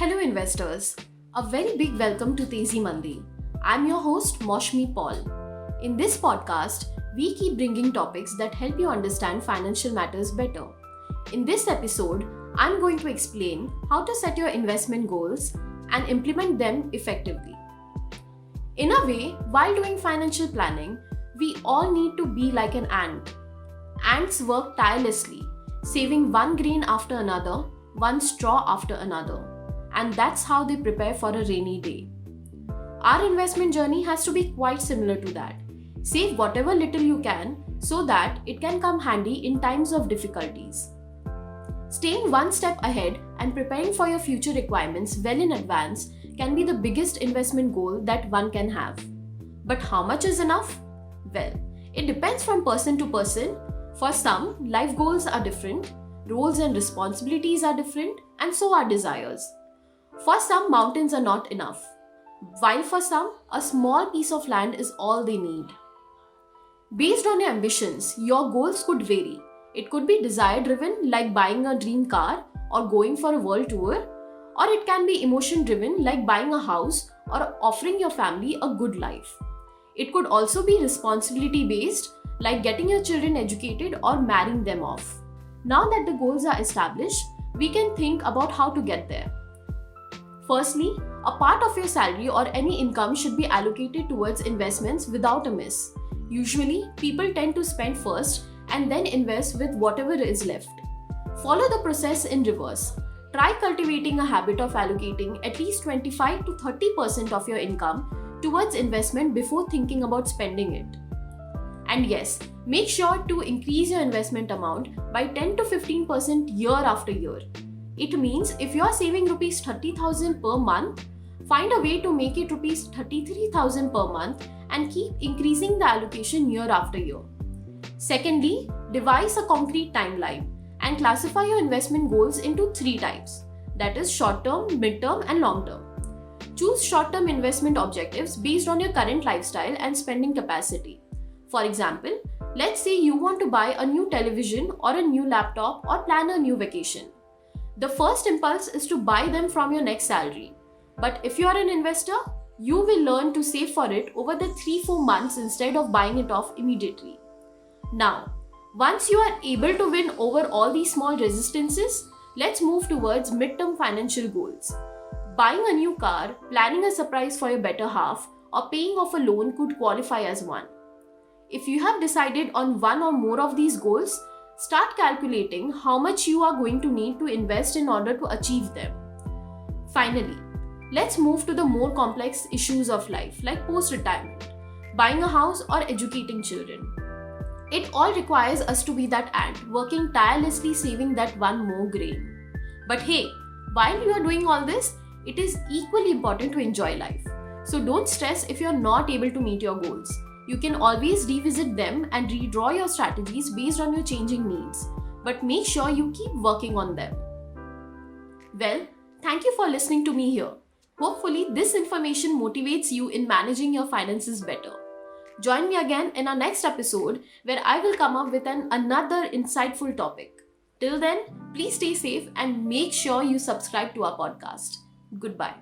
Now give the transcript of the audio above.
Hello investors, a very big welcome to Tezi Mandi. I'm your host Moshmi Paul. In this podcast, we keep bringing topics that help you understand financial matters better. In this episode, I'm going to explain how to set your investment goals and implement them effectively. In a way, while doing financial planning, we all need to be like an ant. Ants work tirelessly, saving one grain after another, one straw after another. And that's how they prepare for a rainy day. Our investment journey has to be quite similar to that. Save whatever little you can so that it can come handy in times of difficulties. Staying one step ahead and preparing for your future requirements well in advance can be the biggest investment goal that one can have. But how much is enough? Well, it depends from person to person. For some, life goals are different, roles and responsibilities are different, and so are desires. For some, mountains are not enough, while for some, a small piece of land is all they need. Based on your ambitions, your goals could vary. It could be desire-driven, like buying a dream car or going for a world tour, or it can be emotion-driven, like buying a house or offering your family a good life. It could also be responsibility-based, like getting your children educated or marrying them off. Now that the goals are established, we can think about how to get there. Firstly, a part of your salary or any income should be allocated towards investments without a miss. Usually, people tend to spend first and then invest with whatever is left. Follow the process in reverse. Try cultivating a habit of allocating at least 25 to 30% of your income towards investment before thinking about spending it. And yes, make sure to increase your investment amount by 10 to 15% year after year. It means if you are saving Rs 30,000 per month, find a way to make it Rs 33,000 per month and keep increasing the allocation year after year. Secondly, devise a concrete timeline and classify your investment goals into three types, that is short-term, mid-term and long-term. Choose short-term investment objectives based on your current lifestyle and spending capacity. For example, let's say you want to buy a new television or a new laptop or plan a new vacation. The first impulse is to buy them from your next salary. But if you are an investor, you will learn to save for it over the 3-4 months instead of buying it off immediately. Now, once you are able to win over all these small resistances, let's move towards mid-term financial goals. Buying a new car, planning a surprise for your better half, or paying off a loan could qualify as one. If you have decided on one or more of these goals, start calculating how much you are going to need to invest in order to achieve them. Finally, let's move to the more complex issues of life like post-retirement, buying a house or educating children. It all requires us to be that ant, working tirelessly saving that one more grain. But hey, while you are doing all this, it is equally important to enjoy life. So don't stress if you are not able to meet your goals. You can always revisit them and redraw your strategies based on your changing needs, but make sure you keep working on them. Well, thank you for listening to me here. Hopefully, this information motivates you in managing your finances better. Join me again in our next episode where I will come up with another insightful topic. Till then, please stay safe and make sure you subscribe to our podcast. Goodbye.